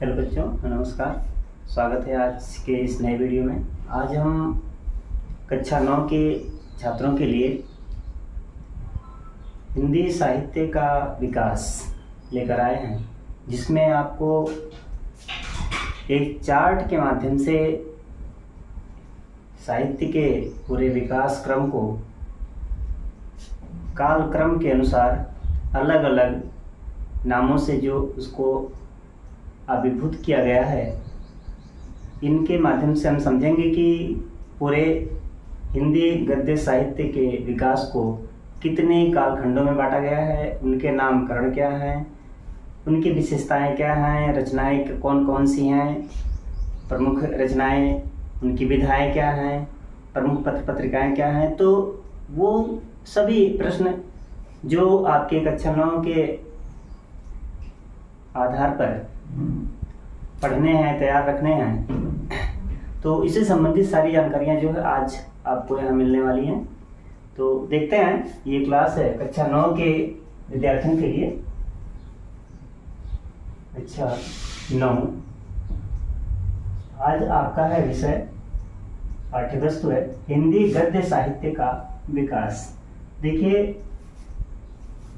Hello बच्चों, नमस्कार। स्वागत है आज के इस नए वीडियो में। आज हम कक्षा 9 के छात्रों के लिए हिंदी साहित्य का विकास लेकर आए हैं, जिसमें आपको एक चार्ट के माध्यम से साहित्य के पूरे विकास क्रम को काल क्रम के अनुसार अलग अलग नामों से जो उसको अभिभूत किया गया है, इनके माध्यम से हम समझेंगे कि पूरे हिंदी गद्य साहित्य के विकास को कितने कालखंडों में बांटा गया है, उनके नामकरण क्या हैं, उनकी विशेषताएं क्या हैं, रचनाएं कौन कौन सी हैं, प्रमुख रचनाएं, उनकी विधाएं क्या हैं, प्रमुख पत्र पत्रिकाएं क्या हैं। तो वो सभी प्रश्न जो आपके कक्षा 9 के आधार पर पढ़ने हैं, तैयार रखने हैं, तो इससे संबंधित सारी जानकारियां जो है आज आपको यहाँ मिलने वाली हैं। तो देखते हैं, ये क्लास है कक्षा 9 के विद्यार्थियों के लिए। कक्षा 9 आज आपका है विषय, पाठ्य वस्तु है हिंदी गद्य साहित्य का विकास। देखिए,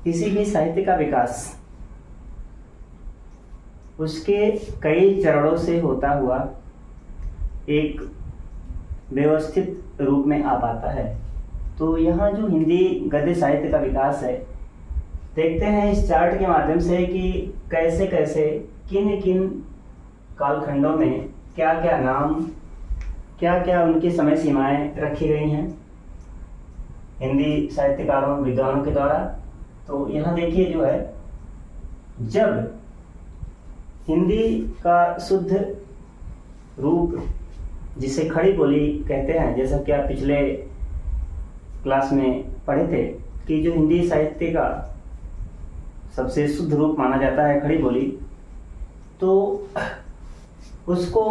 किसी भी साहित्य का विकास उसके कई चरणों से होता हुआ एक व्यवस्थित रूप में आ पाता है। तो यहाँ जो हिंदी गद्य साहित्य का विकास है, देखते हैं इस चार्ट के माध्यम से कि कैसे कैसे किन किन कालखंडों में क्या क्या नाम, क्या क्या उनकी समय सीमाएं रखी गई हैं हिंदी साहित्यकारों विद्वानों के द्वारा। तो यहाँ देखिए जो है, जब हिंदी का शुद्ध रूप जिसे खड़ी बोली कहते हैं, जैसा कि आप पिछले क्लास में पढ़े थे कि जो हिंदी साहित्य का सबसे शुद्ध रूप माना जाता है खड़ी बोली, तो उसको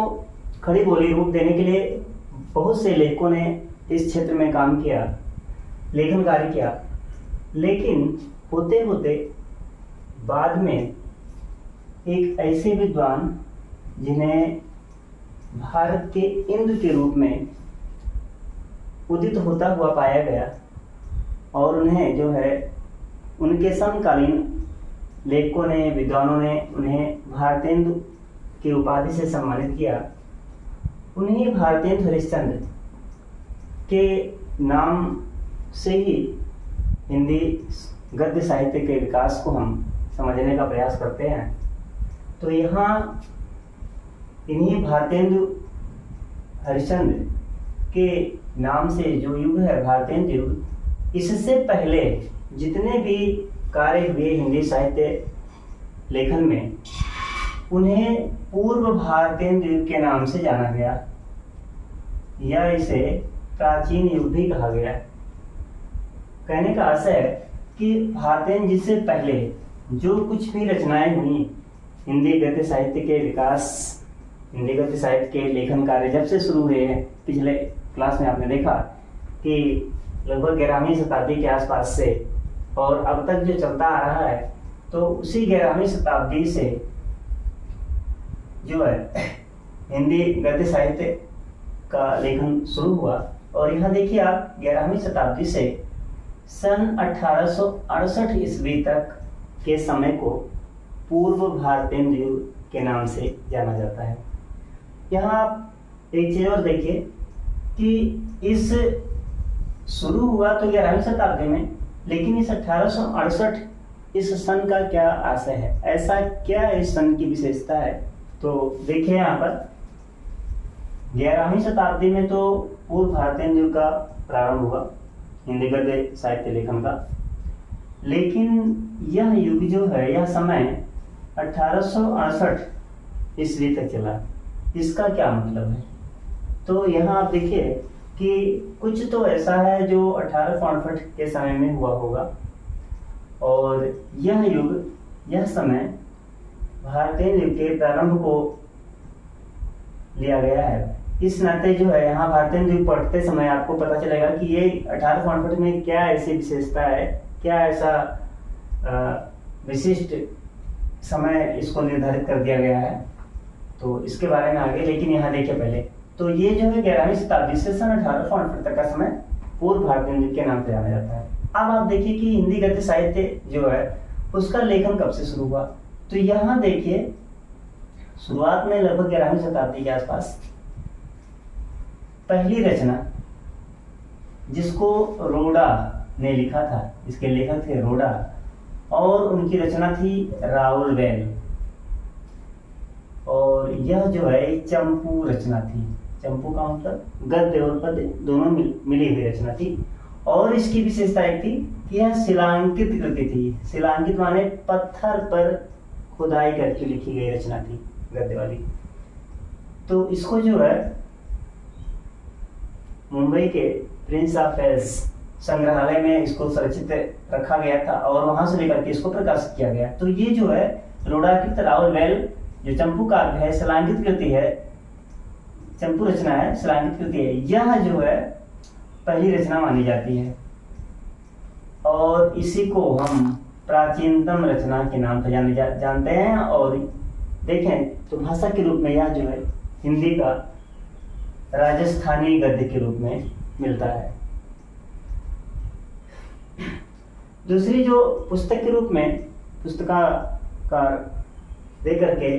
खड़ी बोली रूप देने के लिए बहुत से लेखकों ने इस क्षेत्र में काम किया, लेखन कार्य किया। लेकिन होते होते बाद में एक ऐसे विद्वान जिन्हें भारत के इंद्र के रूप में उदित होता हुआ पाया गया, और उन्हें जो है उनके समकालीन लेखकों ने, विद्वानों ने उन्हें भारतेंदु की उपाधि से सम्मानित किया। उन्हीं भारतेंदु हरिश्चंद्र के नाम से ही हिंदी गद्य साहित्य के विकास को हम समझने का प्रयास करते हैं। तो यहाँ इन्हीं भारतेंदु हरिश्चंद्र के नाम से जो युग है भारतेंदु युग, इससे पहले जितने भी कार्य हुए हिंदी साहित्य लेखन में, उन्हें पूर्व भारतेंदु युग के नाम से जाना गया, या इसे प्राचीन युग भी कहा गया। कहने का आशय है कि भारतेंदु जी से पहले जो कुछ भी रचनाएं हुई हिंदी गद्य साहित्य के विकास, हिंदी गद्य साहित्य के लेखन कार्य जब से शुरू हुए हैं, पिछले क्लास में आपने देखा कि लगभग 11वीं शताब्दी के आसपास से और अब तक जो चलता आ रहा है, तो उसी 11वीं शताब्दी से जो है हिंदी गद्य साहित्य का लेखन शुरू हुआ। और यहाँ देखिए आप, 11वीं शताब्दी से सन 1868 ईस्वी तक के समय को पूर्व भारतेंदु युग के नाम से जाना जाता है। यहाँ आप एक चीज और देखिए कि इस शुरू हुआ तो 11वीं शताब्दी में, लेकिन इस 1868 इस सन का क्या आशय है, ऐसा क्या इस सन की विशेषता है। तो देखिए यहाँ पर 11वीं शताब्दी में तो पूर्व भारतेंदु युग का प्रारंभ हुआ हिंदी गद्य साहित्य लेखन का, लेकिन यह युग जो है, यह समय 1868 ईस्वी तक चला। इसका क्या मतलब है? तो यहाँ आप देखिए कि कुछ तो ऐसा है जो 1868 के समय में हुआ होगा, और यह युग, यह समय भारतेंदु युग के प्रारंभ को लिया गया है। इस नाते जो है यहाँ भारतेंदु युग पढ़ते समय आपको पता चलेगा कि ये 1868 में क्या ऐसी विशेषता है, क्या ऐसा विशिष्ट समय इसको निर्धारित कर दिया गया है। तो इसके बारे में आगे, लेकिन यहाँ देखिए पहले तो ये जो है 11वीं शताब्दी से सन 1859 तक का समय पूर्व भारतीय नृत्य के नाम से जाना जाता है। अब आप देखिए कि हिंदी गद्य साहित्य जो है उसका लेखन कब से शुरू हुआ, तो यहाँ देखिए शुरुआत में लगभग 11वीं शताब्दी के आसपास पहली रचना जिसको रोडा ने लिखा था, इसके लेखक थे रोडा, और उनकी रचना थी राउलवेल, और यह जो है चंपू रचना थी। चंपू का मतलब गद्य और पद्य दोनों मिली हुई रचना थी। और इसकी विशेषता एक थी कि यह शिलांकित कृति थी। शिलांकित माने पत्थर पर खुदाई करके लिखी गई रचना थी गद्य वाली। तो इसको जो है मुंबई के प्रिंस ऑफ वेल्स संग्रहालय में इसको सुरक्षित रखा गया था और वहां से लेकर के इसको प्रकाशित किया गया। तो ये जो है रोडाकृत राउलवेल जो चंपू काव्य है, शिलांकित कृति है, चंपू रचना है, शिलांकित कृति है, यह जो है पहली रचना मानी जाती है और इसी को हम प्राचीनतम रचना के नाम से जानते हैं। और देखें तो भाषा के रूप में यह जो है हिंदी का राजस्थानी गद्य के रूप में मिलता है। दूसरी जो पुस्तक के रूप में पुस्तकाकार देकर के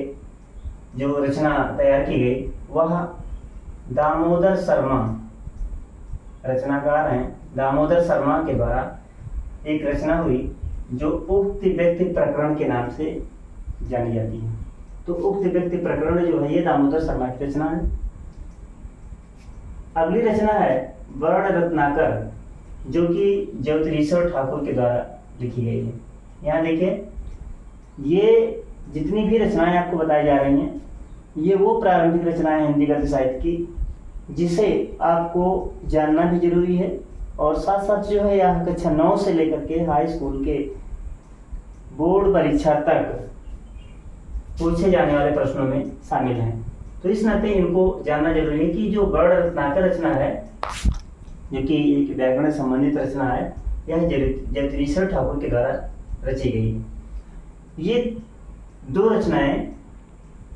जो रचना तैयार की गई वह दामोदर शर्मा रचनाकार हैं। दामोदर शर्मा के द्वारा एक रचना हुई जो उक्त व्यक्ति प्रकरण के नाम से जानी जाती है। तो उक्त व्यक्ति प्रकरण जो है ये दामोदर शर्मा की रचना है। अगली रचना है वर्ण रत्नाकर जो कि ज्योतिरीश्वर ठाकुर के द्वारा लिखी गई है। यहाँ देखिए ये जितनी भी रचनाएं आपको बताई जा रही हैं ये वो प्रारंभिक रचनाएं हिंदी गद्य साहित्य की जिसे आपको जानना भी जरूरी है और साथ साथ जो है यहाँ कक्षा 9 से लेकर के हाई स्कूल के बोर्ड परीक्षा तक पूछे जाने वाले प्रश्नों में शामिल हैं। तो इस नाते इनको जानना जरूरी है कि जो वर्ण रत्नाकर रचना है जो कि एक व्याकरण संबंधित रचना है, यह ज्योतिरीश्वर ठाकुर के द्वारा रची गई। ये दो रचनाएं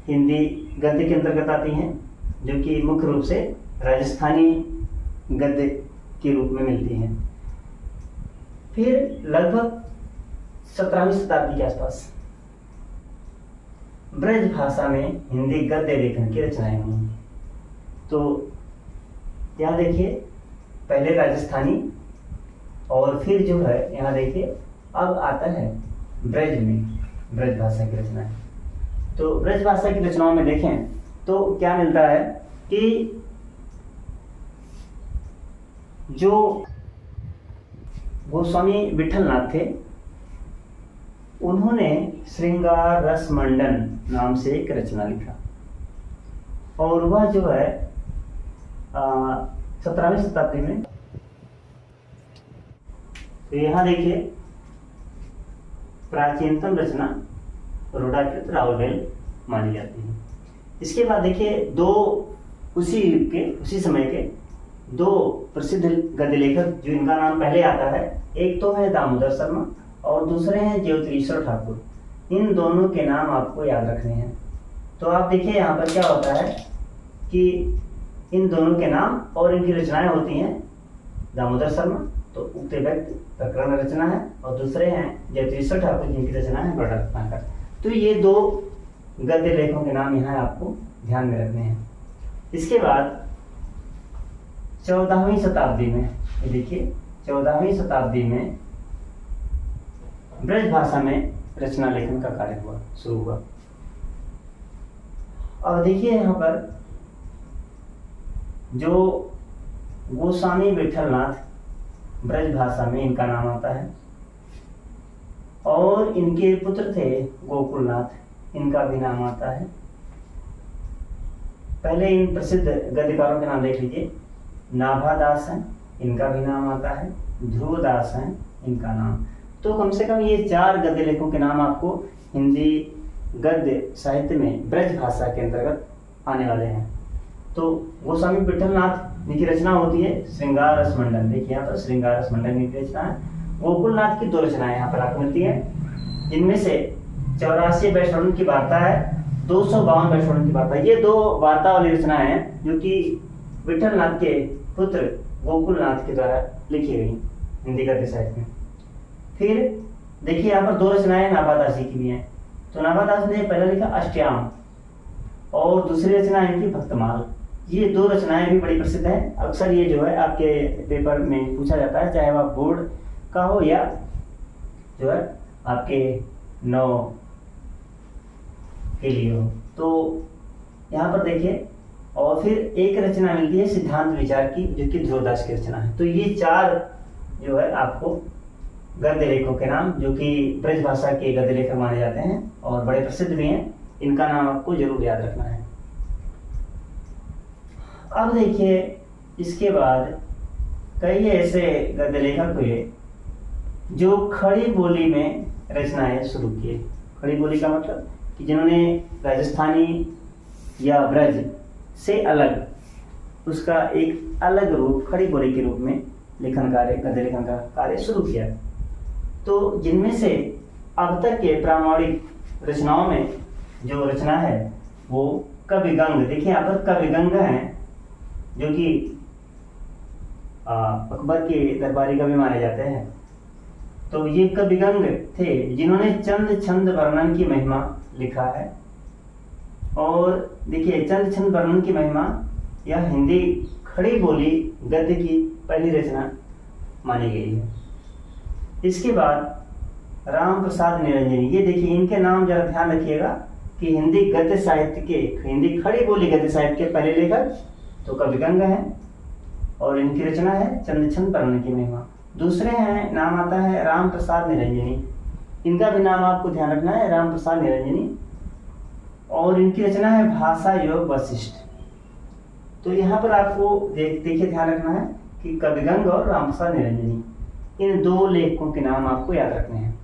हिंदी गद्य के अंतर्गत आती हैं जो कि मुख्य रूप से राजस्थानी गद्य के रूप में मिलती हैं। फिर लगभग 17वीं शताब्दी के आसपास ब्रज भाषा में हिंदी गद्य लेखन की रचनाएं हुई। तो यहाँ देखिए पहले राजस्थानी और फिर जो है यहाँ देखिए अब आता है ब्रज में ब्रज भाषा की रचना है। तो ब्रज भाषा की रचनाओं में देखें तो क्या मिलता है कि जो गोस्वामी विठलनाथ थे उन्होंने श्रृंगार रस मंडन नाम से एक रचना लिखा और वह जो है 17वीं शताब्दी में। तो यहाँ देखिए प्राचीनतम रचना रोडाकृत राउलवेल मानी जाती है। इसके बाद देखिए दो उसी समय के दो प्रसिद्ध गद्य लेखक जो इनका नाम पहले आता है, एक तो है दामोदर शर्मा और दूसरे हैं ज्योतिरीश्वर ठाकुर। इन दोनों के नाम आपको याद रखने हैं। तो आप देखिए यहाँ पर क्या होता है कि इन दोनों के नाम और इनकी रचनाएं होती हैं। दामोदर शर्मा तो उक्त व्यक्ति प्रकरण रचना है और दूसरे हैं ज्योतिरीश्वर ठाकुर जिनकी रचना है वर्ण रत्नाकर। तो ये दो गद्य लेखकों के नाम यहाँ आपको ध्यान में रखने हैं। इसके बाद 14वीं शताब्दी में देखिए 14वीं शताब्दी में ब्रज भाषा में रचना लेखन का कार्य शुरू हुआ। अब देखिए यहाँ पर जो गोस्वामी विठलनाथ ब्रज भाषा में इनका नाम आता है और इनके पुत्र थे गोकुलनाथ, इनका भी नाम आता है। पहले इन प्रसिद्ध गद्यकारों के नाम देख लीजिए। नाभादास हैं, इनका भी नाम आता है। ध्रुवदास हैं, इनका नाम। तो कम से कम ये 4 गद्य लेखकों के नाम आपको हिंदी गद्य साहित्य में ब्रज भाषा के अंतर्गत आने वाले हैं। तो गोस्वामी विठलनाथ इनकी रचना होती है श्रृंगार रस मंडन। देखिए यहाँ पर श्रृंगार रस मंडन की रचना है। गोकुलनाथ की 2 रचनाएं यहाँ पर आपको मिलती है, जिनमें से 84 वैष्णव की वार्ता है 252 वर्षों की वार्ता। ये 2 वार्ता वाली रचनाएं हैं जो कि विठल नाथ के पुत्र गोकुल नाथ के द्वारा लिखी गई हिंदी गद्य साहित्य में। फिर देखिए यहाँ पर 2 रचनाएं नाभादास जी की भी हैं। तो नाभादास ने पहला लिखा अष्टयाम और दूसरी रचना इनकी भक्तमाल। ये 2 रचनाएं भी बड़ी प्रसिद्ध हैं। अक्सर ये जो है आपके पेपर में पूछा जाता है, चाहे वह बोर्ड का हो या जो है आपके 9 के लिए हो। तो यहाँ पर देखिए, और फिर एक रचना मिलती है सिद्धांत विचार की जो कि ध्रुवदास की रचना है। तो ये 4 जो है आपको गद्य लेखकों के नाम जो कि ब्रज भाषा के गद्य लेखक माने जाते हैं और बड़े प्रसिद्ध भी हैं, इनका नाम आपको जरूर याद रखना है। अब देखिए इसके बाद कई ऐसे गद्य लेखक हुए जो खड़ी बोली में रचनाएं शुरू किए। खड़ी बोली का मतलब कि जिन्होंने राजस्थानी या ब्रज से अलग उसका एक अलग रूप खड़ी बोली के रूप में लेखन कार्य गद्य लेखन का कार्य शुरू किया। तो जिनमें से अब तक के प्रामाणिक रचनाओं में जो रचना है वो कविगंग, देखिए यहाँ पर कविगंग हैं जो कि अकबर के दरबारी कवि माने जाते हैं। तो ये कविगंग थे जिन्होंने चंद छंद वर्णन की महिमा लिखा है। और देखिए चंद छंद वर्णन की महिमा यह हिंदी खड़ी बोली गद्य की पहली रचना मानी गई है। इसके बाद राम प्रसाद निरंजनी, ये देखिए इनके नाम जरा ध्यान रखिएगा कि हिंदी गद्य साहित्य के, हिंदी खड़ी बोली गद्य साहित्य के पहले लेखक तो कविगंग हैं और इनकी रचना है चंद छंद वर्णन की महिमा। दूसरे हैं, नाम आता है राम प्रसाद निरंजनी, इनका भी नाम आपको ध्यान रखना है, राम प्रसाद निरंजनी, और इनकी रचना है भाषा योग वशिष्ठ। तो यहाँ पर आपको देखिए ध्यान रखना है कि कविगंग और राम प्रसाद निरंजनी, इन 2 लेखकों के नाम आपको याद रखने हैं।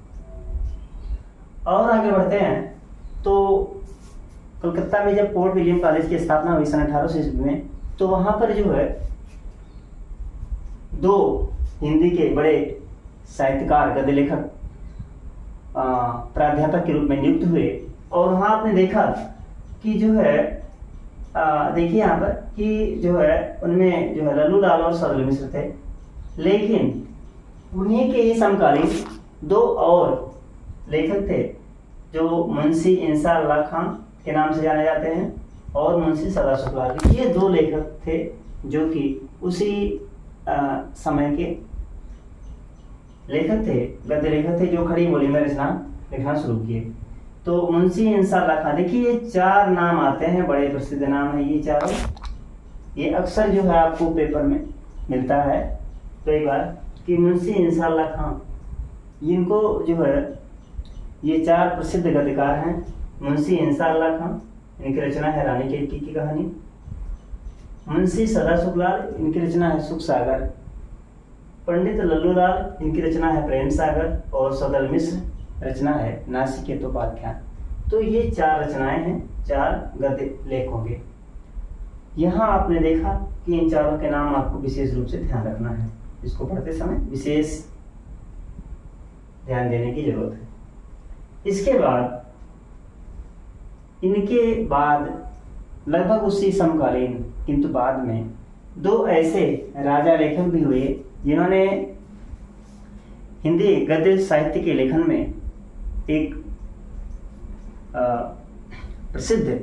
और आगे बढ़ते हैं तो कलकत्ता में जब पोर्ट विलियम कॉलेज की स्थापना हुई सन 1800 ईस्वी में, तो वहां पर जो है 2 हिंदी के बड़े साहित्यकार गद्य लेखक प्राध्यापक के रूप में नियुक्त हुए। और वहां आपने देखा कि जो है देखिए यहाँ पर कि जो है उनमें जो है लल्लू लाल और सदल मिश्र थे, लेकिन उन्हीं के ही समकालीन 2 और लेखक थे जो मुंशी इंसार अल्लाह खान के नाम से जाने जाते हैं और मुंशी सदा शुक्लाल। ये 2 लेखक थे जो कि उसी समय के लेखक थे, गद्य लेखक थे, जो खड़ी बोली में रचना लिखना शुरू किए। तो मुंशी इंसार अल्लाह खान, देखिए ये 4 नाम आते हैं, बड़े प्रसिद्ध नाम है ये चारों। ये अक्सर जो है आपको पेपर में मिलता है कई बार कि मुंशी इंसार अल्लाह खान, इनको जो है ये 4 प्रसिद्ध गद्यकार हैं। मुंशी इंसार अल्लाह खान, इनकी रचना है रानी केतकी की कहानी। मुंशी सदा शुक्लाल, इनकी रचना है सुख सागर। पंडित लल्लू लाल, इनकी रचना है प्रेम सागर। और सदल मिश्र, रचना है नासिकेतोपाख्यान। तो ये 4 रचनाएं हैं 4 गद्य लेखकों के। यहाँ आपने देखा कि इन चारों के नाम आपको विशेष रूप से ध्यान रखना है, इसको पढ़ते समय विशेष ध्यान देने की जरूरत है। इसके बाद इनके बाद लगभग उसी समकालीन किंतु बाद में 2 ऐसे राजा लेखक भी हुए जिन्होंने हिंदी गद्य साहित्य के लेखन में एक प्रसिद्ध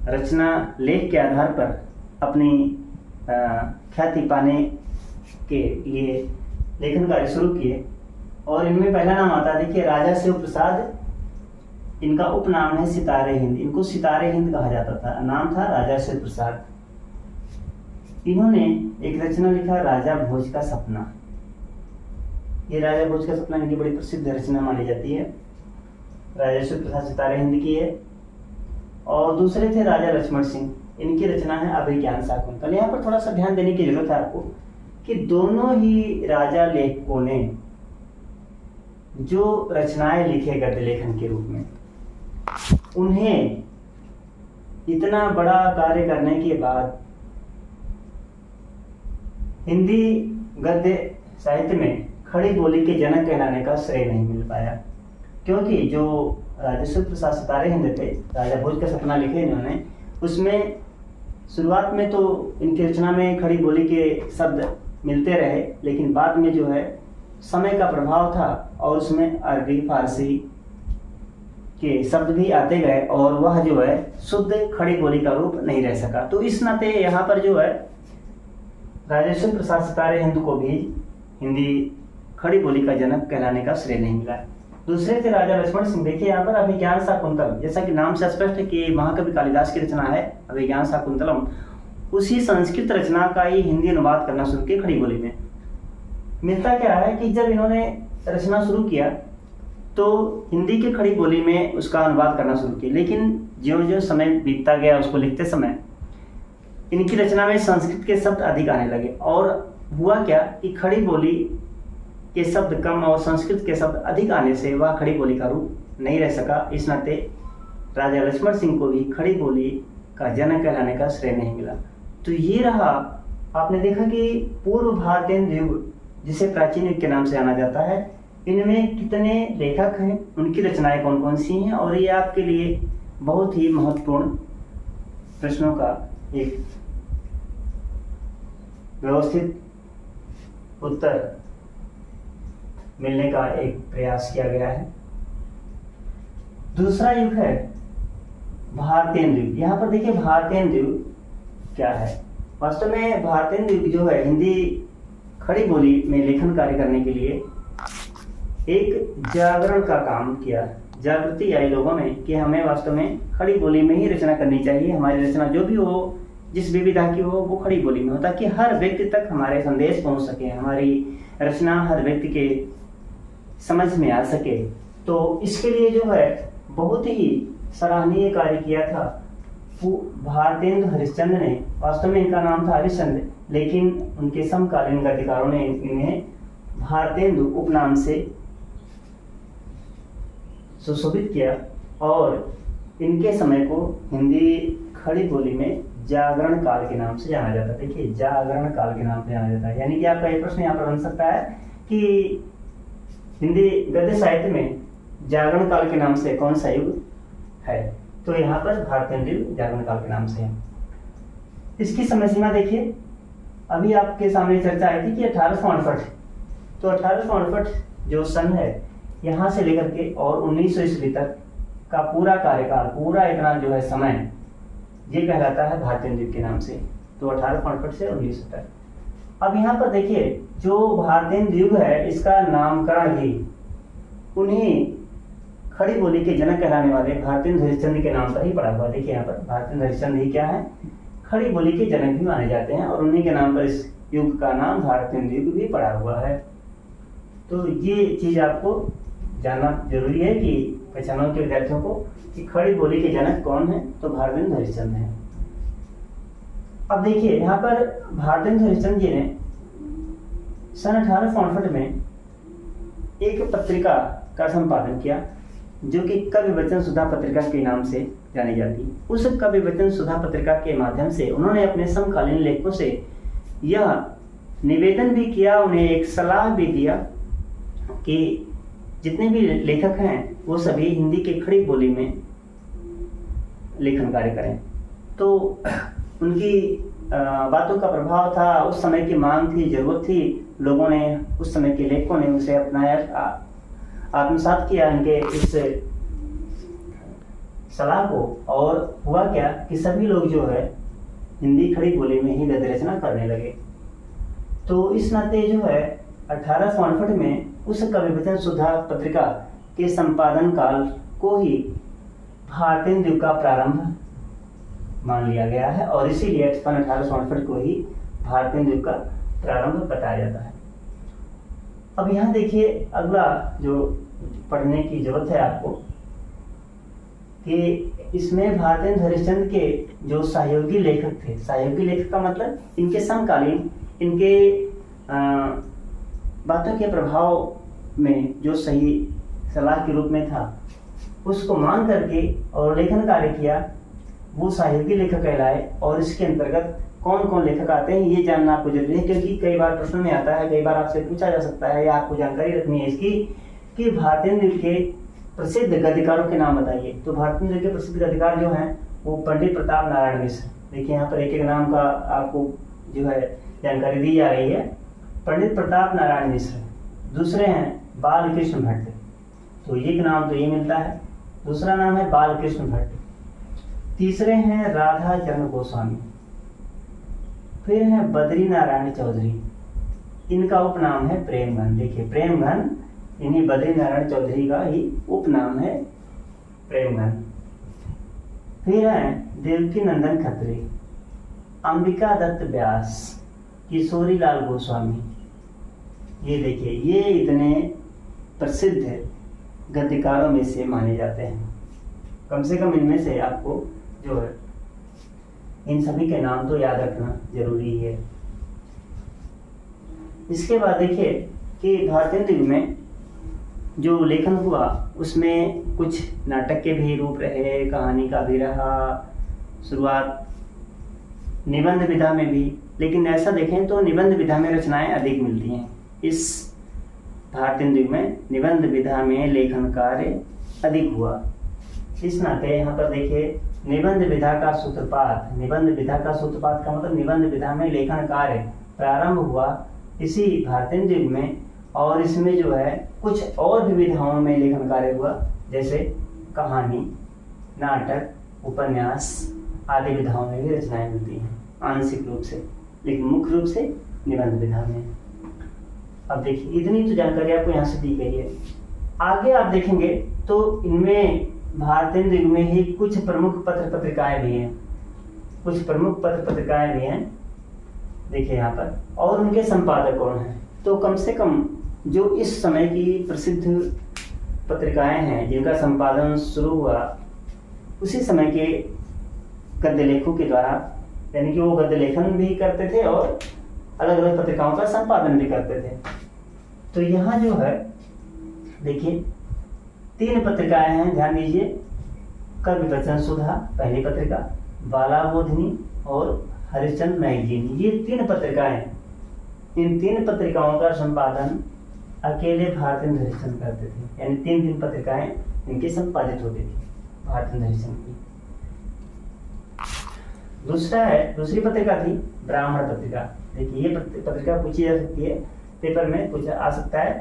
रचना लेख के आधार पर अपनी ख्याति पाने के लिए लेखन कार्य शुरू किए। और इनमें पहला नाम आता है, देखिए राजा शिव प्रसाद, इनका उपनाम है सितारे हिंद, इनको सितारे हिंद कहा जाता था, नाम था राजा शिव प्रसाद। इन्होंने एक रचना लिखा राजा भोज का सपना। ये राजा भोज का सपना इनकी बड़ी प्रसिद्ध रचना मानी जाती है, राजा शिव प्रसाद सितारे हिंद की है। और दूसरे थे राजा लक्ष्मण सिंह, इनकी रचना है अभिज्ञान शाकुंतल। यहाँ पर थोड़ा सा ध्यान देने की जरूरत है आपको कि दोनों ही राजा लेखकों ने जो रचनाएं लिखे गद्य लेखन के रूप में, उन्हें इतना बड़ा कार्य करने के बाद हिंदी गद्य साहित्य में खड़ी बोली के जनक कहलाने का श्रेय नहीं मिल पाया, क्योंकि जो राजस्व प्रसाद सितारे हिंद थे, राजा भोज का सपना लिखे इन्होंने, उसमें शुरुआत में तो इनकी रचना में खड़ी बोली के शब्द मिलते रहे, लेकिन बाद में जो है समय का प्रभाव था और उसमें अरबी फारसी के शब्द भी आते गए और वह जो है शुद्ध खड़ी बोली का रूप नहीं रह सका। तो इस नाते यहाँ पर जो है राजस्व प्रसाद सितारे हिंद को भी हिंदी खड़ी बोली का जनक कहलाने का श्रेय नहीं मिला। दूसरे थे राजा लक्ष्मण सिंह। देखिए यहाँ पर अभिज्ञान शाकुंतलम, जैसा कि नाम से स्पष्ट है कि महाकवि कालिदास की रचना है अभिज्ञान शाकुंतलम, उसी संस्कृत रचना का ही हिंदी अनुवाद करना शुरू किया खड़ी बोली में। मिलता क्या है कि जब इन्होंने रचना शुरू किया तो हिंदी की खड़ी बोली में उसका अनुवाद करना शुरू किया, लेकिन ज्यों ज्यों समय बीतता गया उसको लिखते समय इनकी रचना में संस्कृत के शब्द अधिक आने लगे और हुआ क्या कि खड़ी बोली के शब्द कम और संस्कृत के शब्द अधिक आने से वह खड़ी बोली का रूप नहीं रह सका। इस नाते राजा लक्ष्मण सिंह को भी खड़ी बोली का जनक कहलाने का श्रेय नहीं मिला। तो ये रहा, आपने देखा कि पूर्व भारतीय युग जिसे प्राचीन युग के नाम से जाना जाता है, इनमें कितने लेखक हैं, उनकी रचनाएं कौन कौन सी हैं, और ये आपके लिए बहुत ही महत्वपूर्ण प्रश्नों का एक व्यवस्थित उत्तर मिलने का एक प्रयास किया गया है। दूसरा युग है भारतीय युग। यहाँ पर देखिए भारतीय युग क्या है। वास्तव में भारतीय युग जो है हिंदी खड़ी बोली में लेखन कार्य करने के लिए एक जागरण का काम किया, जागृति आई लोगों में कि हमें वास्तव में खड़ी बोली में ही रचना करनी चाहिए। हमारी रचना जो भी हो, जिस भी विधा की हो, वो खड़ी बोली में हो, ताकि हर व्यक्ति तक हमारे संदेश पहुंच सके, हमारी रचना हर व्यक्ति के समझ में आ सके। तो इसके लिए जो है बहुत ही सराहनीय कार्य किया था भारतेंदु हरिश्चंद्र ने। वास्तव में इनका नाम था हरिश्चंद्र, लेकिन उनके समकालीन गद्यकारों ने इन्हें भारतेंदु उपनाम से सुशोभित किया और इनके समय को हिंदी खड़ी बोली में जागरण काल के नाम से जाना जाता है। देखिए जागरण काल के नाम से जाना जाता है, यानी कि आपका ये प्रश्न यहाँ पर बन सकता है कि हिंदी गद्य साहित्य में जागरण काल के नाम से कौन सा युग है, तो यहाँ पर भारतीय युग जागरण काल के नाम से है। इसकी समय सीमा देखिए, अभी आपके सामने चर्चा आई थी कि 1868, तो 1868 जो सन है यहाँ से लेकर के और 1900 ईस्वी तक का पूरा कार्यकाल, पूरा इतना जो है समय, ये कहलाता है भारतीय युग के नाम से। तो 1868 से 1900 तक। अब यहाँ पर देखिए जो भारतीय युग है इसका नामकरण भी उन्हीं खड़ी बोली के जनक कहलाने वाले भारतेंदु हरिश्चंद्र के नाम पर ही पड़ा हुआ। देखिए यहाँ पर भारतेंदु हरिश्चंद्र ही क्या है, खड़ी बोली के जनक भी माने जाते हैं और उन्हीं के नाम पर इस युग का नाम भारतेंदु युग भी पड़ा हुआ है। तो ये चीज आपको जानना जरूरी है कि पहचानों के विद्यार्थियों को कि खड़ी बोली के जनक कौन है, तो भारतेंदु हरिश्चंद्र है। अब देखिए यहाँ पर भारतेंदु हरिश्चंद्र जी ने सन 1868 में एक पत्रिका का संपादन किया जो कि कवि वचन सुधा पत्रिका के नाम से जानी जाती। उस कवि वचन सुधा पत्रिका के माध्यम से उन्होंने अपने समकालीन लेखकों से यह निवेदन भी किया, उन्हें एक सलाह भी दिया कि जितने भी लेखक हैं वो सभी हिंदी के खड़ी बोली में लेखन कार्य करें। तो उनकी बातों का प्रभाव था, उस समय की मांग थी, जरूरत थी, लोगों ने, उस समय के लेखकों ने उसे अपनाया, आत्मसात किया इनके इस सलाह को। और हुआ क्या कि सभी लोग जो है हिंदी खड़ी बोली में ही गद्य रचना करने लगे। तो इस नाते जो है 1868 में उस कवि वचन सुधा पत्रिका के संपादन काल को ही भारतेंदु युग का प्रारंभ मान लिया गया है और इसीलिए 1868 को ही भारतेंदु युग का प्रारंभ बताया जाता है। अब यहाँ देखिए अगला जो पढ़ने की जरूरत है आपको कि इसमें भारतेंदु हरिश्चंद्र के जो सहयोगी लेखक थे, सहयोगी लेखक का मतलब इनके समकालीन, इनके बातों के प्रभाव में जो सही सलाह के रूप में था उसको मान करके और लेखन कार्य किया, वो सहयोगी लेखक कहलाए। और इसके अंतर्गत कौन कौन लेखक आते हैं ये जानना आपको जरूरी है, क्योंकि कई बार प्रश्न में आता है, कई बार आपसे पूछा जा सकता है या आपको जानकारी रखनी है इसकी कि भारतेंदु के प्रसिद्ध गद्यकारों के नाम बताइए। तो भारतेंदु के प्रसिद्ध गद्यकार जो हैं वो पंडित प्रताप नारायण मिश्र। देखिए यहाँ पर एक एक नाम का आपको जो है जानकारी दी जा रही है। पंडित प्रताप नारायण मिश्र। दूसरे हैं बालकृष्ण भट्ट। तो एक नाम तो ये मिलता है। दूसरा नाम है बालकृष्ण भट्ट। तीसरे हैं राधा चरण गोस्वामी। फिर है बद्री नारायण चौधरी। इनका उपनाम है प्रेमघन। देखिए प्रेमघन इन्हीं बद्री नारायण चौधरी का ही उपनाम है प्रेमघन। फिर है देवकी नंदन खत्री, अंबिका दत्त व्यास, किशोरी लाल गोस्वामी। ये देखिए ये इतने प्रसिद्ध गद्यकारों में से माने जाते हैं। कम से कम इनमें से आपको जो है इन सभी के नाम तो याद रखना जरूरी है। इसके बाद देखिए कि भारतेंदु युग में जो लेखन हुआ उसमें कुछ नाटक के भी रूप रहे, कहानी का भी रहा, शुरुआत निबंध विधा में भी। लेकिन ऐसा देखें तो निबंध विधा में रचनाएं अधिक मिलती हैं। इस भारतेंदु युग में निबंध विधा में लेखन कार्य अधिक हुआ। इस नाते यहाँ पर देखिए निबंध विधा का सूत्रपात। निबंध विधा का सूत्रपात का मतलब निबंध विधा में लेखन कार्य प्रारंभ हुआ इसी भारतेंदु युग में। और इसमें जो है कुछ और भी विधाओं में लेखन कार्य हुआ, जैसे कहानी, नाटक, उपन्यास आदि विधाओं में भी रचनाएं मिलती हैं आंशिक रूप से, लेकिन मुख्य रूप से निबंध विधा में। अब देखिए इतनी तो जानकारी आपको यहाँ से दी गई है। आगे आप देखेंगे तो इनमें भारतेंदु युग में ही कुछ प्रमुख पत्र पत्रिकाएं भी हैं। कुछ प्रमुख पत्र पत्रिकाएं भी हैं देखिए यहाँ पर, और उनके संपादक कौन हैं। तो कम से कम जो इस समय की प्रसिद्ध पत्रिकाएं हैं जिनका संपादन शुरू हुआ उसी समय के गद्य लेखकों के द्वारा, यानी कि वो गद्य लेखन भी करते थे और अलग अलग पत्रिकाओं का संपादन भी करते थे। तो यहाँ जो है देखिए 3 पत्रिकाएं हैं, ध्यान दीजिए। कवि वचन सुधा पहली पत्रिका, बाला बोधिनी और हरिश्चंद्र मैगजीन, ये 3 पत्रिकाएं। इन 3 पत्रिकाओं का संपादन अकेले भारतेंदु हरिश्चंद्र करते थे, यानी 3 पत्रिकाएं इनकी संपादित होती थी भारतेंदु हरिश्चंद्र की। दूसरी पत्रिका थी ब्राह्मण पत्रिका। देखिए ये पत्रिका पूछी जा सकती है, पेपर में पूछा आ सकता है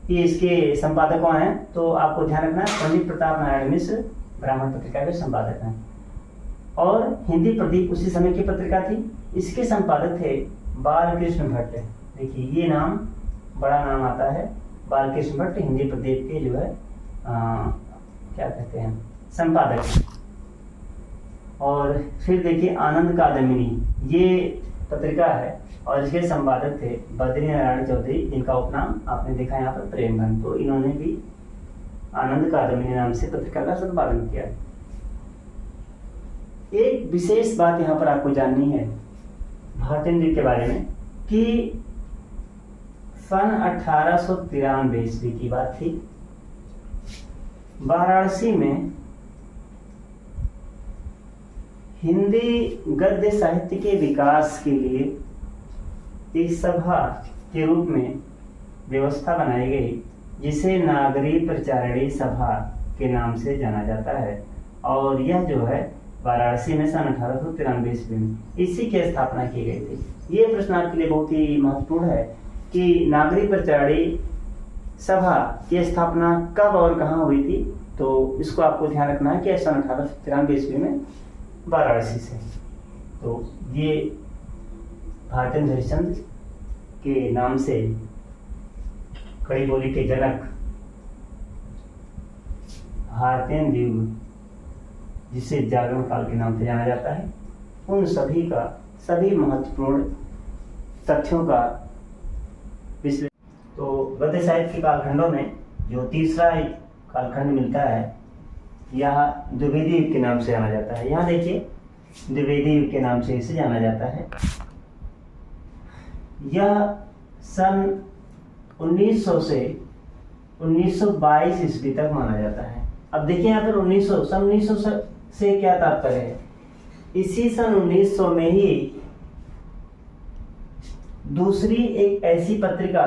कि इसके संपादक कौन है। तो आपको ध्यान रखना पंडित प्रताप नारायण मिश्र ब्राह्मण पत्रिका के संपादक हैं। और हिंदी प्रदीप उसी समय की पत्रिका थी, इसके संपादक थे बालकृष्ण भट्ट। देखिए ये नाम बड़ा नाम आता है, बालकृष्ण भट्ट हिंदी प्रदीप के जो है क्या कहते हैं संपादक। और फिर देखिए आनंद कादम्बिनी ये पत्रिका है और इसके संपादक थे बद्री नारायण चौधरी, जिनका उपनाम आपने देखा यहाँ पर प्रेमघन। तो इन्होंने भी आनंद कादम्बिनी नाम से पत्रिका का संपादन किया। एक विशेष बात यहाँ पर आपको जाननी है भारतेंदु के बारे में कि सन 1893 ईस्वी की बात थी। वाराणसी में हिंदी गद्य साहित्य के विकास के लिए एक सभा के रूप में व्यवस्था बनाई गई, जिसे नागरी प्रचारणी सभा के नाम से जाना जाता है। और यह जो है वाराणसी में सन 1893 ईस्वी में इसी की स्थापना की गई थी। ये प्रश्न आपके लिए बहुत ही महत्वपूर्ण है कि नागरी प्रचारणी सभा की स्थापना कब और कहाँ हुई थी। तो इसको आपको ध्यान रखना है कि सन 1893 ईस्वी में वाराणसी से। तो ये भारतेंदु हरिश्चंद्र के नाम से खड़ी बोली के जनक भारतेंदु युग, जिसे जागरण काल के नाम से जाना जाता है, उन सभी महत्वपूर्ण तथ्यों का विश्लेषण। तो गद्य साहित्य के कालखंडों में जो तीसरा कालखंड मिलता है यह द्विवेदी युग के नाम से जाना जाता है। यहाँ देखिए द्विवेदी युग के नाम से इसे जाना जाता है। यह सन 1900 से 1922 ईस्वी तक माना जाता है। अब देखिए यहाँ पर 1900 से क्या तात्पर्य है। इसी सन 1900 में ही दूसरी एक ऐसी पत्रिका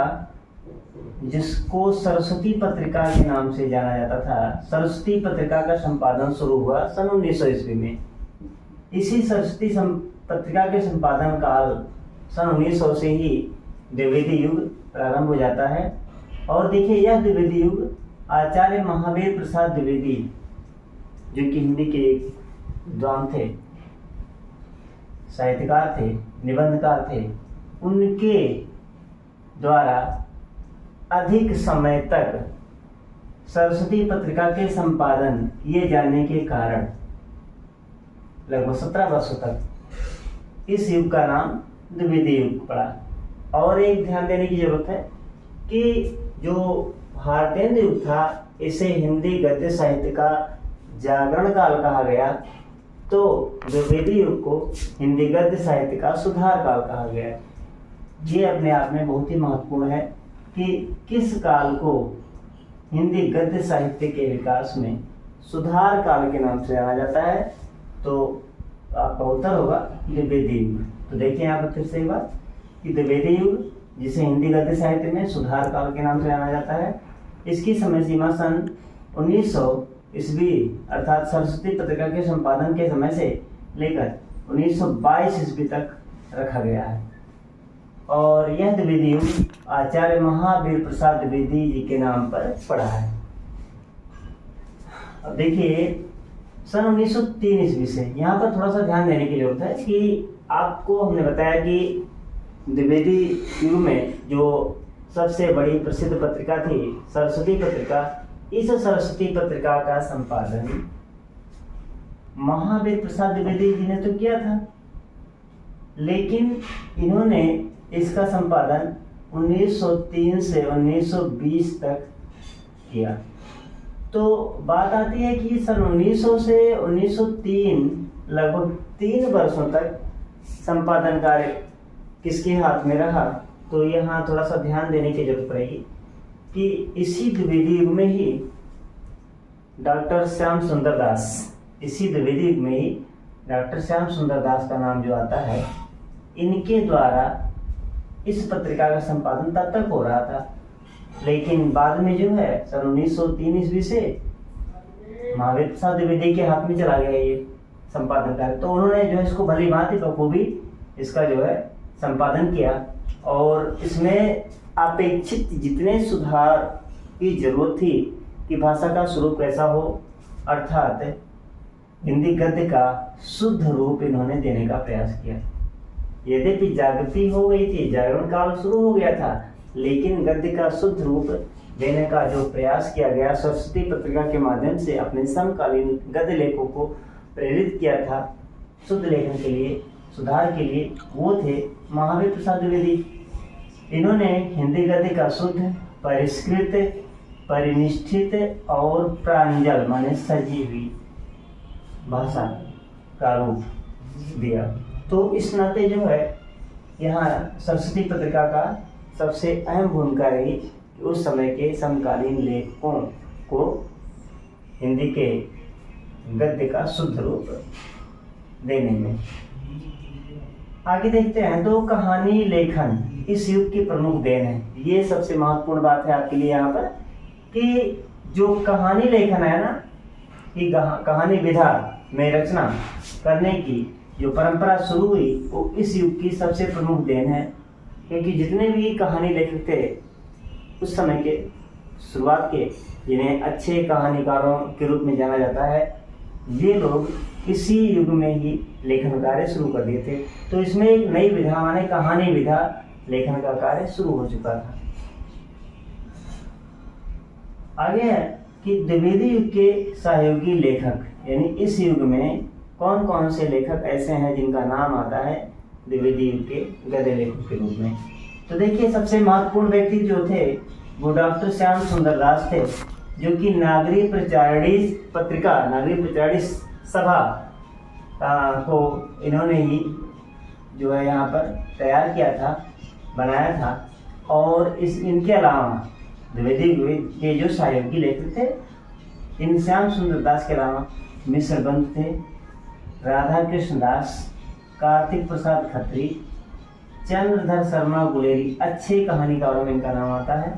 जिसको सरस्वती पत्रिका के नाम से जाना जाता था, सरस्वती पत्रिका का संपादन शुरू हुआ सन 1900 ईस्वी में। इसी सरस्वती पत्रिका के संपादन काल सन 1900 से ही द्विवेदी युग प्रारंभ हो जाता है। और देखिए, यह द्विवेदी युग आचार्य महावीर प्रसाद द्विवेदी, जो कि हिंदी के एक विद्वान थे, साहित्यकार थे, निबंधकार थे, उनके द्वारा अधिक समय तक सरस्वती पत्रिका के संपादन किए जाने के कारण लगभग 17 वर्षों तक इस युग का नाम द्विवेदी युग पड़ा। और एक ध्यान देने की जरूरत है कि जो भारतेंद्र युग था, इसे हिंदी गद्य साहित्य का जागरण काल कहा गया, तो द्विवेदी युग को हिंदी गद्य साहित्य का सुधार काल कहा गया। ये अपने आप में बहुत ही महत्वपूर्ण है कि किस काल को हिंदी गद्य साहित्य के विकास में सुधार काल के नाम से जाना जाता है। तो आपका उत्तर होगा द्विवेदी युग। तो देखिए यहाँ पर फिर से एक बात कि द्विवेदी युग, जिसे हिंदी गद्य साहित्य में सुधार काल के नाम से जाना जाता है, इसकी समय सीमा सन 1900 ईस्वी अर्थात सरस्वती पत्रिका के संपादन के समय से लेकर 1922 ईस्वी तक रखा गया है। और यह द्विवेदी युग आचार्य महावीर प्रसाद द्विवेदी जी के नाम पर पड़ा है। अब देखिए, सन 1903 ईस्वी से यहाँ पर थोड़ा सा ध्यान देने की जरूरत है कि आपको हमने बताया कि द्विवेदी युग में जो सबसे बड़ी प्रसिद्ध पत्रिका थी सरस्वती पत्रिका, इस सरस्वती पत्रिका का संपादन महावीर प्रसाद द्विवेदी जी ने तो किया था, लेकिन इन्होंने इसका संपादन 1903 से 1920 तक किया। तो बात आती है कि सन 1900 से 1903 लगभग 3 वर्षों तक संपादन कार्य किसके हाथ में रहा। तो यहाँ थोड़ा सा ध्यान देने की जरूरत पड़ेगी कि इसी द्विवेदी युग में ही डॉक्टर श्याम सुंदर दास, इसी द्विवेदी युग में ही डॉक्टर श्याम सुंदर दास का नाम जो आता है, इनके द्वारा इस पत्रिका का संपादन तब तक हो रहा था। लेकिन बाद में जो है सन 1903 ईस्वी से महावीर प्रसाद द्विवेदी के हाथ में चला गया ये संपादन कार्य। तो उन्होंने जो है इसको भली भांति बखूबी इसका जो है संपादन किया और इसमें अपेक्षित जितने सुधार की जरूरत थी कि भाषा का स्वरूप कैसा हो, अर्थात हिंदी गद्य का शुद्ध रूप इन्होंने देने का प्रयास किया। यद्यपि जागृति हो गई थी, जागरण काल शुरू हो गया था, लेकिन गद्य का शुद्ध रूप देने का जो प्रयास किया गया सरस्वती पत्रिका के माध्यम से अपने समकालीन गद्य लेखकों को प्रेरित किया था शुद्ध लेखन के लिए, सुधार के लिए, वो थे महावीर प्रसाद द्विवेदी। इन्होंने हिंदी गद्य का शुद्ध, परिष्कृत, परिनिष्ठित और प्रांजल माने सजी हुई भाषा का रूप दिया। तो इस नाते जो है यहाँ सरस्वती पत्रिका का सबसे अहम भूमिका रही कि उस समय के समकालीन लेखकों को हिंदी के गद्य का शुद्ध रूप देने में। आगे देखते हैं तो कहानी लेखन इस युग की प्रमुख देन है। ये सबसे महत्वपूर्ण बात है आपके लिए यहाँ पर कि जो कहानी लेखन है ना, कि कहानी विधा में रचना करने की जो परंपरा शुरू हुई वो इस युग की सबसे प्रमुख देन है। क्योंकि जितने भी कहानी लेखक थे उस समय के शुरुआत के, जिन्हें अच्छे कहानीकारों के रूप में जाना जाता है, ये लोग इसी युग में ही लेखन कार्य शुरू कर दिए थे। तो इसमें एक नई विधा माने कहानी विधा लेखन का कार्य शुरू हो चुका था। आगे है कि द्विवेदी युग के सहयोगी लेखक, यानी इस युग में कौन कौन से लेखक ऐसे हैं जिनका नाम आता है द्विवेदी युग के गद्य लेखक के रूप में। तो देखिए, सबसे महत्वपूर्ण व्यक्ति जो थे वो डॉक्टर श्याम सुंदर दास थे, जो कि नागरी प्रचारणी पत्रिका, नागरी प्रचारणी सभा को इन्होंने ही जो है यहाँ पर तैयार किया था, बनाया था। और इनके अलावा द्विवेदी के जो सहयोगी लेखक थे, इन श्याम सुंदर दास के अलावा मिश्र बंद थे, राधा कृष्ण दास, कार्तिक प्रसाद खत्री, चंद्रधर शर्मा गुलेरी अच्छे कहानीकारों में इनका नाम आता है।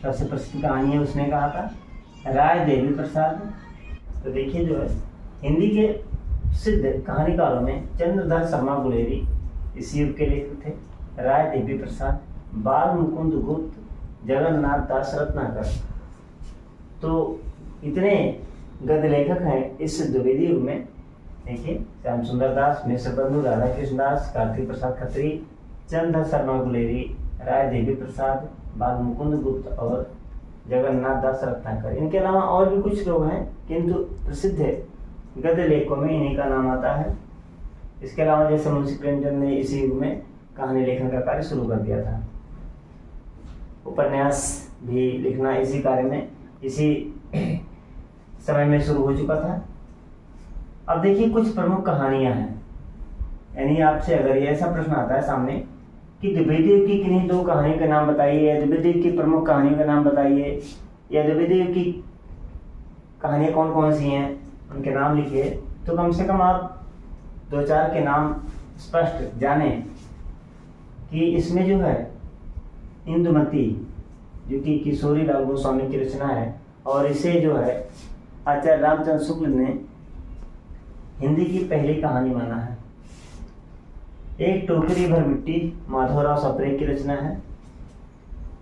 सबसे प्रसिद्ध कहानी है उसने कहा था राय देवी प्रसाद। तो देखिए जो है हिंदी के प्रसिद्ध कहानीकारों में चंद्रधर शर्मा गुलेरी इस युग के लेखक थे। राय देवी प्रसाद, बाल मुकुंद गुप्त, जगन्नाथ दास रत्नाकर। तो इतने गद्य लेखक हैं इस द्विवेदी युग में। देखिए श्याम सुंदर दास, मिश्र बंधु, राधा कृष्ण दास, कार्तिक प्रसाद खत्री, चंद्रधर शर्मा गुलेरी, राय देवी प्रसाद, बाल मुकुंद गुप्त और जगन्नाथ दास रत्नाकर। इनके अलावा और भी कुछ लोग हैं किंतु प्रसिद्ध गद्य लेखकों में इन्हीं का नाम आता है। इसके अलावा जैसे मुंशी प्रेमचंद ने इसी युग में कहानी लेखन का कार्य शुरू कर दिया था। उपन्यास भी लिखना इसी कार्य में इसी समय में शुरू हो चुका था। अब देखिए कुछ प्रमुख कहानियां हैं, यानी आपसे अगर ये ऐसा प्रश्न आता है सामने कि द्विवेदी युग की किन्हीं दो कहानियों के नाम बताइए, द्विवेदी युग की प्रमुख कहानियों के नाम बताइए, या द्विवेदी युग की कहानियां कौन कौन सी हैं उनके नाम लिखिए, तो कम से कम आप दो चार के नाम स्पष्ट जाने कि इसमें जो है इंदुमती जो कि किशोरी लाल गोस्वामी की रचना है और इसे जो है आचार्य रामचंद्र शुक्ल ने हिंदी की पहली कहानी माना है। एक टोकरी भर मिट्टी माधवराव सप्रे की रचना है,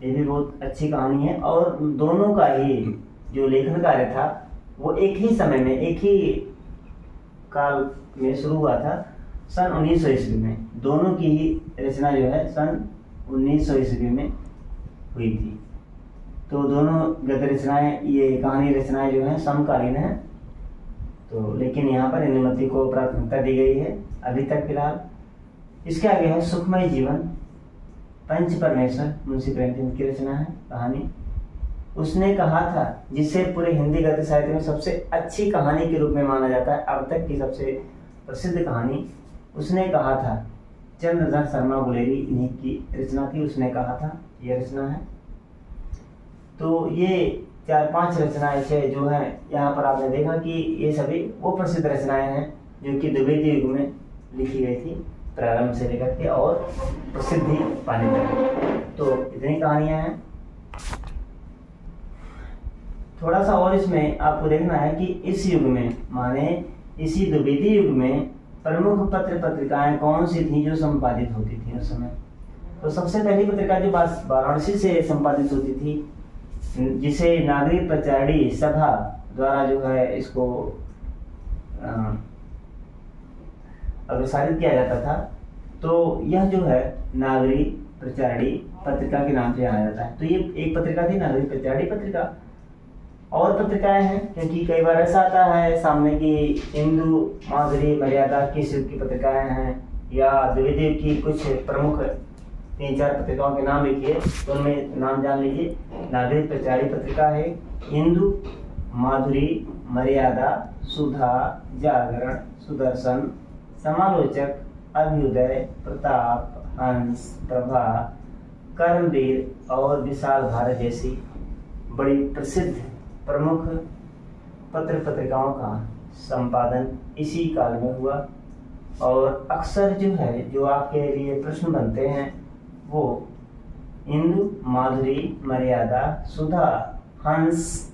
ये भी बहुत अच्छी कहानी है। और दोनों का ही जो लेखन कार्य था वो एक ही समय में एक ही काल में शुरू हुआ था, सन 1900 ईस्वी में। दोनों की ही रचना जो है सन 1900 ईस्वी में हुई थी। तो दोनों गद्य रचनाएं, ये कहानी रचनाएं जो हैं समकालीन हैं। तो लेकिन यहाँ पर इंदुमती को प्राथमिकता दी गई है अभी तक फिलहाल। इसके आगे है सुखमय जीवन, पंच परमेश्वर, मुंशी प्रेमचंद की रचना है कहानी। उसने कहा था, जिसे पूरे हिंदी गद्य साहित्य में सबसे अच्छी कहानी के रूप में माना जाता है, अब तक की सबसे प्रसिद्ध कहानी। उसने कहा था चंद्रधर शर्मा गुलेरी इन्हीं की रचना थी। उसने कहा था यह रचना है। तो ये 4-5 रचनाएं जो हैं यहाँ पर आपने देखा कि ये सभी वो प्रसिद्ध रचनाएं हैं जो कि द्विवेदी युग में लिखी गई थी प्रारंभ से लेकर के और प्रसिद्धि पाने तक। तो इतनी कहानियां हैं। थोड़ा सा और इसमें आपको देखना है कि इस युग में माने इसी द्विवेदी युग में प्रमुख पत्र पत्रिकाएं कौन सी थी जो संपादित होती थी उस समय। तो सबसे पहली पत्रिका जो वाराणसी से संपादित होती थी, जिसे नागरिक प्रचारणी सभा द्वारा जो है इसको अग्रसारित किया जाता था, तो यह जो है नागरिक प्रचारणी पत्रिका के नाम से जाना जाता है। तो ये एक पत्रिका थी नागरिक प्रचारणी पत्रिका। और पत्रिकाएं हैं क्योंकि कई बार ऐसा आता है सामने की इंदु, माधुरी, मर्यादा किस युग की पत्रिकाएं हैं, या द्विवेदी युग की कुछ प्रमुख 3-4 पत्रिकाओं के नाम लिखिए तो उनमें नाम जान लीजिए। नागरिक प्रचारणी पत्रिका है, हिंदू, माधुरी, मर्यादा, सुधा, जागरण, सुदर्शन, समालोचक, अभ्युदय, प्रताप, हंस, प्रभा, कर्मवीर और विशाल भारत जैसी बड़ी प्रसिद्ध प्रमुख पत्र पत्रिकाओं का संपादन इसी काल में हुआ। और अक्सर जो है जो आपके लिए प्रश्न बनते हैं वो इंदु, माधुरी, मर्यादा, सुधा, हंस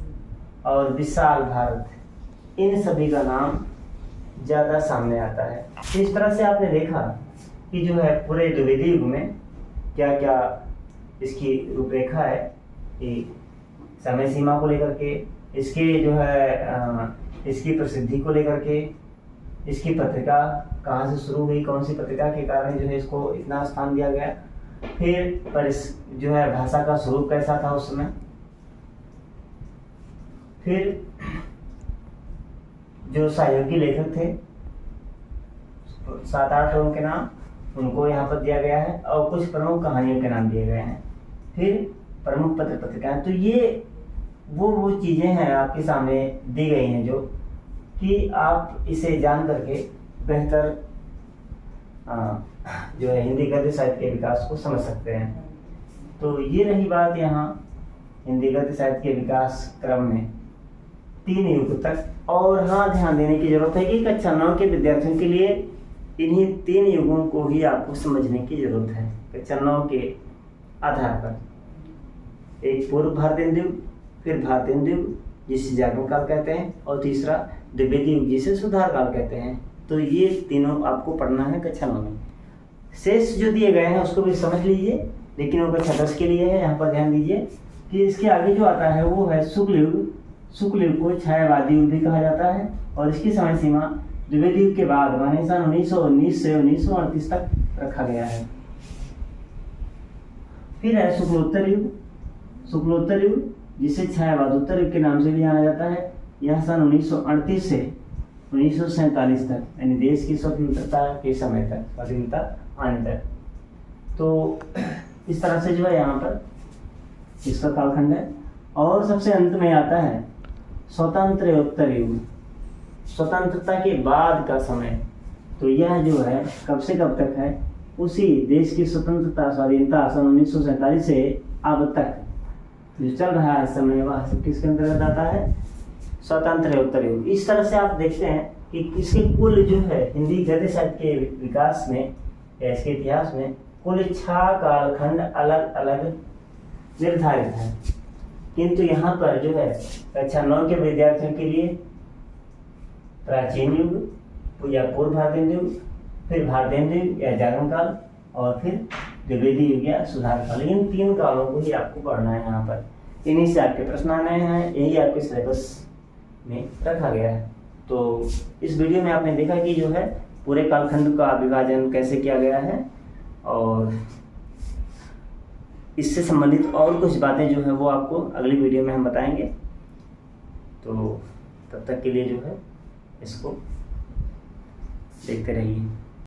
और विशाल भारत, इन सभी का नाम ज़्यादा सामने आता है। इस तरह से आपने देखा कि जो है पूरे द्विवेदी युग में क्या क्या इसकी रूपरेखा है कि समय सीमा को लेकर के, इसके जो है इसकी प्रसिद्धि को लेकर के, इसकी पत्रिका कहाँ से शुरू हुई, कौन सी पत्रिका के कारण जो है इसको इतना स्थान दिया गया, फिर जो है भाषा का स्वरूप कैसा था उस समय, फिर जो सहयोगी लेखक थे 7-8 लोगों के नाम उनको यहाँ पर दिया गया है और कुछ प्रमुख कहानियों के नाम दिए गए हैं, फिर प्रमुख पत्र पत्रिकाएं। तो ये वो चीज़ें हैं आपके सामने दी गई हैं जो कि आप इसे जान करके बेहतर जो है हिंदी गद्य साहित्य के विकास को समझ सकते हैं। तो ये रही बात यहाँ हिंदी गद्य साहित्य के विकास क्रम में 3 युग तक। और हाँ, ध्यान देने की जरूरत है कि कक्षा 9 के विद्यार्थियों के लिए इन्हीं 3 युगों को ही आपको समझने की जरूरत है। कक्षा 9 के आधार पर। एक पूर्व भारतेंदु युग, फिर भारतेंदु युग जिसे जागरण काल कहते हैं, और तीसरा द्विवेदी युग जिसे सुधार काल कहते हैं। तो ये तीनों आपको पढ़ना है कक्षा 9 में। शेष जो दिए गए हैं उसको भी समझ लीजिए, लेकिन वो कक्षा 10 के लिए है। यहाँ पर ध्यान दीजिए कि इसके आगे जो आता है वो है शुक्ल युग। शुक्ल युग को छायावादी युग भी कहा जाता है, और इसकी समय सीमा द्विवेदी युग के बाद माने सन 1919 से 1938 तक रखा गया है। फिर है शुक्लोत्तर युग। शुक्लोत्तर युग जिसे छायावादोत्तर युग के नाम से भी जाना जाता है, यह सन 1938 से 1947 तक, यानी देश की स्वतंत्रता के समय तक, स्वाधीनता आने तक। तो इस तरह से जो है यहाँ पर इसका कालखंड है। और सबसे अंत में आता है स्वतंत्रोत्तर युग, स्वतंत्रता के बाद का समय। तो यह जो है कब से कब तक है, उसी देश की स्वतंत्रता स्वाधीनता सन 1947 से अब तक जो चल रहा है समय, वह सब किसके अंतर्गत आता है, स्वतंत्रोत्तर युग। इस तरह से आप देखते हैं कि इसके कुल जो है हिंदी गद्य साहित्य के विकास में या इसके इतिहास में कुल 6 कालखंड अलग अलग निर्धारित है। किंतु यहाँ पर जो है कक्षा 9 के विद्यार्थियों के लिए प्राचीन युग या पूर्व भारतेंदु युग, फिर भारतेंदु युग या जागरण काल, और फिर द्विवेदी युग या सुधार काल। इन 3 कालों को ही आपको पढ़ना है यहाँ पर। इन्हीं से आपके प्रश्न आने हैं, यही आपके सिलेबस में रखा गया है। तो इस वीडियो में आपने देखा कि जो है पूरे कालखंड का विभाजन कैसे किया गया है, और इससे संबंधित और कुछ बातें जो है वो आपको अगली वीडियो में हम बताएंगे। तो तब तक के लिए जो है इसको देखते रहिए।